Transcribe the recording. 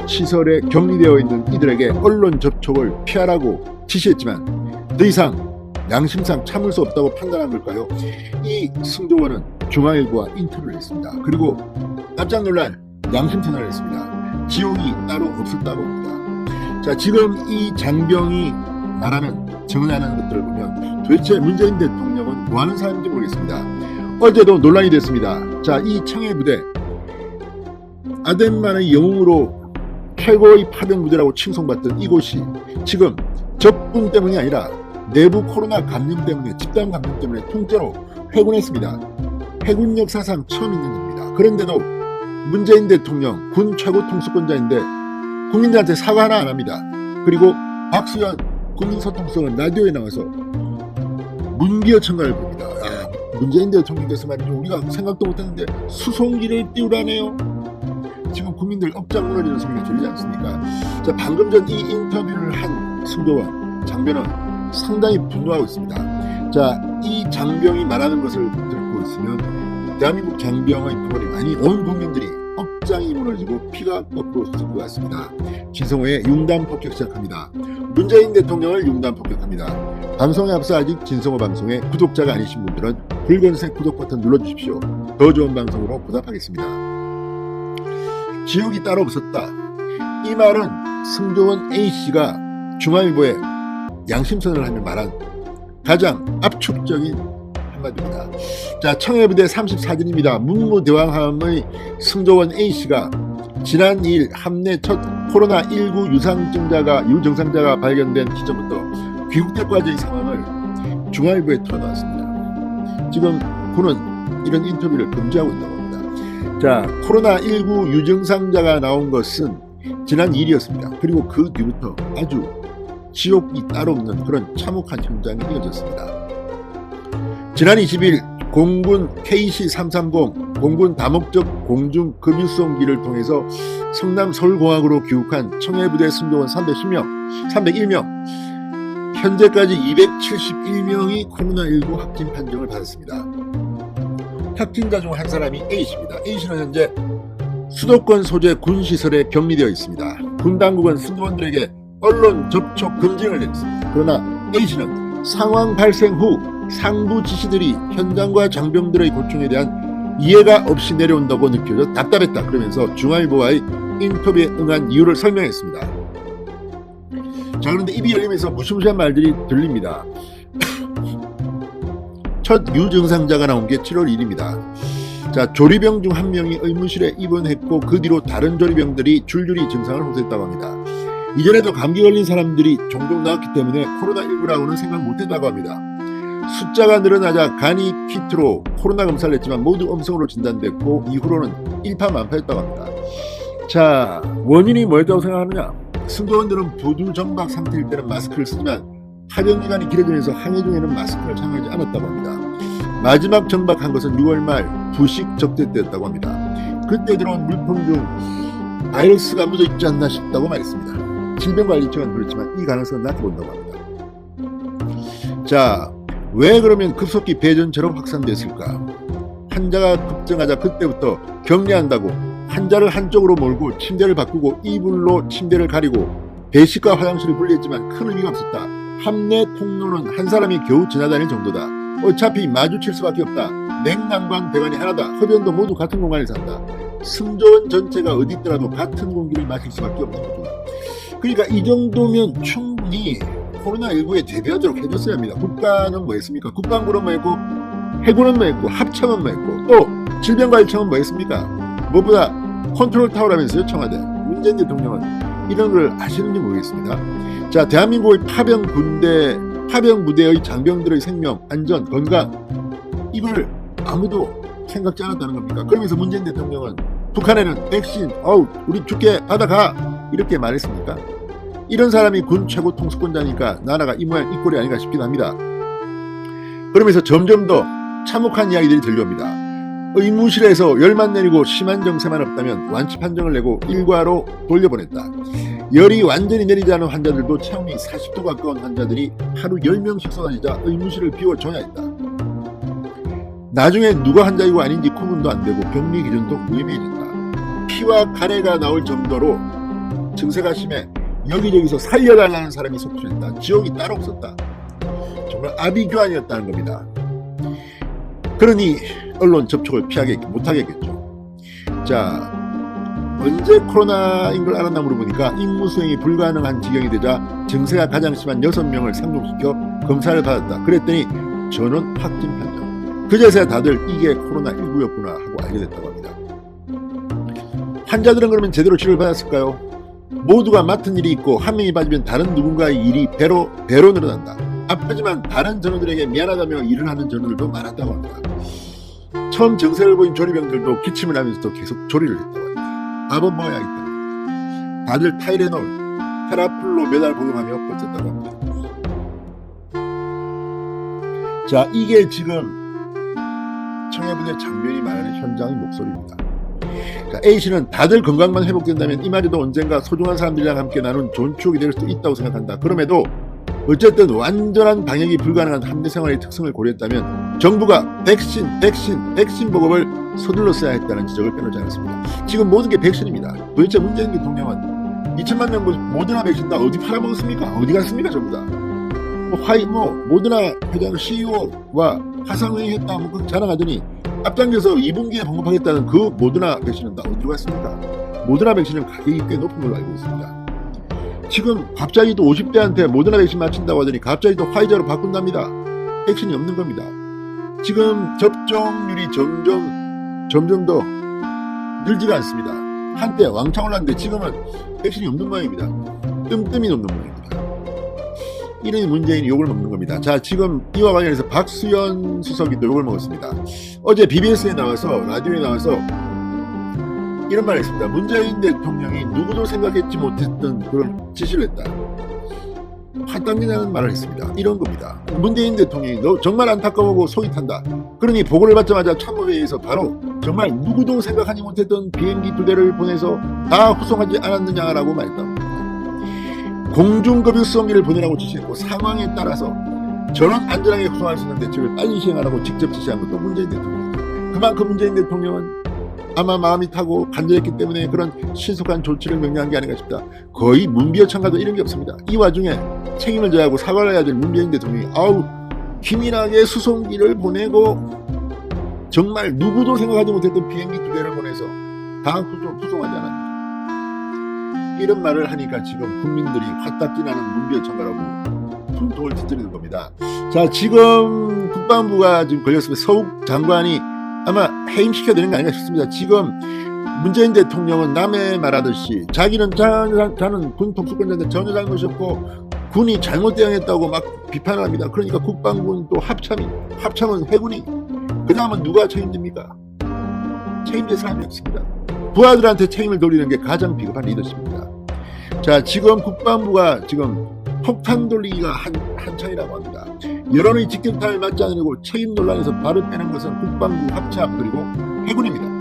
시설에 격리되어 있는 이들에게 언론 접촉을 피하라고 지시했지만 더 이상 양심상 참을 수 없다고 판단한 걸까요? 이 승조원은 중앙일보와 인터뷰를 했습니다. 그리고 깜짝 놀랄 양심 선언을 했습니다. 지옥이 따로 없었다고 합니다. 자, 지금 이 장병이 말하는 증언하는 것들을 보면 도대체 문재인 대통령은 뭐 하는 사람인지 모르겠습니다. 어제도 논란이 됐습니다. 자, 이 청해부대 아덴만의 영웅으로 최고의 파병 부대라고 칭송받던 이곳이 지금 적군 때문이 아니라 내부 코로나 감염 때문에, 집단 감염 때문에 통째로 해군했습니다. 해군 역사상 처음 있는 일입니다. 그런데도 문재인 대통령 군 최고 통수권자인데 국민들한테 사과 하나 안 합니다. 그리고 박수현 국민소통성은 라디오에 나와서 문기어 청가를 봅니다. 문재인 대통령께서 말이죠, 우리가 생각도 못했는데 수송기를 띄우라네요. 지금 국민들 억장 무너지는 소리가 들리지 않습니까? 자, 방금 전 이 인터뷰를 한 승조원 장병은 상당히 분노하고 있습니다. 자, 이 장병이 말하는 것을 듣고 있으면 대한민국 장병의 부모님, 아니 온 국민들이 억장이 무너지고 피가 거꾸로 솟을 것 같습니다. 진성호의 융단 폭격 시작합니다. 문재인 대통령을 융단 폭격합니다. 방송에 앞서 아직 진성호 방송의 구독자가 아니신 분들은 붉은색 구독 버튼 눌러주십시오. 더 좋은 방송으로 보답하겠습니다. 지옥이 따로 없었다. 이 말은 승조원 A씨가 중앙일보에 양심선언을 하며 말한 가장 압축적인 한마디입니다. 자, 청해부대 34진입니다. 문무대왕함의 승조원 A씨가 지난 2일 함내 첫 코로나19 유정상자가 발견된 시점부터 귀국될 까지의 상황을 중앙일보에 털어놨습니다. 지금 군은 이런 인터뷰를 금지하고 있다고 합니다. 자, 코로나19 유증상자가 나온 것은 지난 2일이었습니다. 그리고 그 뒤부터 아주 지옥이 따로 없는 그런 참혹한 현장이 이어졌습니다. 지난 20일 공군 KC-330 공군 다목적 공중급유수송기를 통해서 성남 서울공항으로 귀국한 청해부대 승조원 301명, 현재까지 271명이 코로나19 확진 판정을 받았습니다. 확진자 중 한 사람이 A씨입니다. A씨는 현재 수도권 소재 군시설에 격리되어 있습니다. 군 당국은 승조원들에게 언론 접촉 금지를 내렸습니다. 그러나 A씨는 상황 발생 후 상부 지시들이 현장과 장병들의 고충에 대한 이해가 없이 내려온다고 느껴져 답답했다. 그러면서 중앙일보와의 인터뷰에 응한 이유를 설명했습니다. 자, 그런데 입이 열리면서 무시무시한 말들이 들립니다. 첫 유증상자가 나온 게 7월 1일입니다. 자, 조리병 중 한 명이 의무실에 입원했고 그 뒤로 다른 조리병들이 줄줄이 증상을 호소했다고 합니다. 이전에도 감기 걸린 사람들이 종종 나왔기 때문에 코로나19라고는 생각 못했다고 합니다. 숫자가 늘어나자 간이 키트로 코로나 검사를 했지만 모두 음성으로 진단됐고 이후로는 일파만파했다고 합니다. 자, 원인이 뭐였다고 생각하느냐? 승조원들은 부두정박 상태일 때는 마스크를 쓰지만 파병기간이 길어지면서 항해 중에는 마스크를 착용하지 않았다고 합니다. 마지막 정박한 것은 6월 말 부식 적대 때였다고 합니다. 그때 들어온 물품 중 바이러스가 묻어있지 않나 싶다고 말했습니다. 질병관리청은 그렇지만 이 가능성은 낮게 본다고 합니다. 자, 왜 그러면 급속히 배전처럼 확산됐을까? 환자가 급증하자 그때부터 격리한다고 환자를 한쪽으로 몰고 침대를 바꾸고 이불로 침대를 가리고 배식과 화장실을 분리했지만 큰 의미가 없었다. 함내 통로는 한 사람이 겨우 지나다닐 정도다. 어차피 마주칠 수밖에 없다. 냉난방 배관이 하나다. 흡연도 모두 같은 공간에 산다. 승조원 전체가 어디 있더라도 같은 공기를 마실 수밖에 없는 거죠. 그러니까 이 정도면 충분히 코로나19에 대비하도록 해줬어야 합니다. 국가는 뭐 했습니까? 국방부는 뭐 했고, 해군은 뭐 했고, 합참은 뭐 했고, 또 질병관리청은 뭐 했습니까? 무엇보다 컨트롤 타워라면서요, 청와대. 문재인 대통령은 이런 걸 아시는지 모르겠습니다. 자, 대한민국의 파병 부대의 장병들의 생명, 안전, 건강, 이걸 아무도 생각지 않았다는 겁니까? 그러면서 문재인 대통령은 북한에는 백신, 우리 죽게 받아가, 이렇게 말했습니까? 이런 사람이 군 최고 통수권자니까 나라가 이 모양 이 꼴이 아닌가 싶기도 합니다. 그러면서 점점 더 참혹한 이야기들이 들려옵니다. 의무실에서 열만 내리고 심한 정세만 없다면 완치 판정을 내고 일과로 돌려보냈다. 열이 완전히 내리지 않은 환자들도 체온이 40도 가까운 환자들이 하루 10명씩 쏟아지자 의무실을 비워줘야 했다. 나중에 누가 환자이고 아닌지 구분도 안 되고 격리 기준도 무의미해졌다. 피와 가래가 나올 정도로 증세가 심해 여기저기서 살려달라는 사람이 속출했다. 지옥이 따로 없었다. 정말 아비규환이었다는 겁니다. 그러니 언론 접촉을 못하겠겠죠. 자, 언제 코로나인 걸 알았나 물어보니까 임무 수행이 불가능한 지경이 되자 증세가 가장 심한 6명을 상종시켜 검사를 받았다. 그랬더니 전원 확진 판정. 그제서야 다들 이게 코로나19였구나 하고 알게 됐다고 합니다. 환자들은 그러면 제대로 치료를 받았을까요? 모두가 맡은 일이 있고 한 명이 빠지면 다른 누군가의 일이 배로 늘어난다. 아프지만 다른 전우들에게 미안하다며 일을 하는 전우들도 많았다고 합니다. 처음 증세를 보인 조리병들도 기침을 하면서도 계속 조리를 했다고 합니다. 밥은 먹어야 하기 때문에. 다들 타이레놀, 테라플로 매달 복용하며 버텼다고 합니다. 자, 이게 지금 청해부대 장병이 말하는 현장의 목소리입니다. 자, A씨는 다들 건강만 회복된다면 이 말에도 언젠가 소중한 사람들이랑 함께 나눈 좋은 추억이 될 수도 있다고 생각한다. 그럼에도 어쨌든 완전한 방역이 불가능한 함대 생활의 특성을 고려했다면 정부가 백신 보급을 서둘렀어야 했다는 지적을 빼놓지 않았습니다. 지금 모든 게 백신입니다. 도대체 문재인 대통령은 2천만 명 모더나 백신 다 어디 팔아먹었습니까? 어디 갔습니까? 전부 다. 모더나 회장 CEO와 화상회의했다 뭐 자랑하더니 앞당겨서 2분기에 공급하겠다는 그 모더나 백신은 다 어디로 갔습니까? 모더나 백신은 가격이 꽤 높은 걸로 알고 있습니다. 지금 갑자기 또 50대한테 모더나 백신 맞춘다고 하더니 갑자기 또 화이자로 바꾼답니다. 백신이 없는 겁니다. 지금 접종률이 점점 더 늘지가 않습니다. 한때 왕창 올랐는데 지금은 백신이 없는 모양입니다. 뜸뜸이 없는 모양입니다. 이러니 문재인이 욕을 먹는 겁니다. 자, 지금 이와 관련해서 박수현 수석이 또 욕을 먹었습니다. 어제 BBS에 나와서 라디오에 나와서 이런 말을 했습니다. 문재인 대통령이 누구도 생각했지 못했던 그런 지시를 했다. 화당기냐는 말을 했습니다. 이런 겁니다. 문재인 대통령이 너 정말 안타까워하고 속이 탄다. 그러니 보고를 받자마자 참모회의에서 바로 정말 누구도 생각하지 못했던 비행기 2대를 보내서 다 후송하지 않았느냐라고 말했다. 공중급유 수송기를 보내라고 지시했고 상황에 따라서 전원 안전하게 후송할 수 있는 대책을 빨리 시행하라고 직접 지시한 것도 문재인 대통령입니다. 그만큼 문재인 대통령은 아마 마음이 타고 간절했기 때문에 그런 신속한 조치를 명령한 게 아닌가 싶다. 거의 문비어천가도 이런 게 없습니다. 이 와중에 책임을 져야 하고 사과를 해야 될 문재인 대통령이 기민하게 수송기를 보내고 정말 누구도 생각하지 못했던 비행기 2대를 보내서 다 후송하지 않았다. 이런 말을 하니까 지금 국민들이 화딱지 나는 문비어천가라고 분통을 터뜨리는 겁니다. 자, 지금 국방부가 지금 걸렸으면 서욱 장관이 아마 해임시켜야 되는 거 아닌가 싶습니다. 지금 문재인 대통령은 남의 말하듯이 자기는 자는 군 통수권자인데 전혀 잘못이 없고 군이 잘못 대응했다고 막 비판을 합니다. 그러니까 국방군 또 합참은 해군이 그 다음은 누가 책임집니까? 책임질 사람이 없습니다. 부하들한테 책임을 돌리는 게 가장 비겁한 리더십입니다. 자, 지금 국방부가 지금 폭탄 돌리기가 한창이라고 합니다. 여론의 직격탄을 맞지 않으려고 책임 논란에서 발을 빼는 것은 국방부 합참 그리고 해군입니다.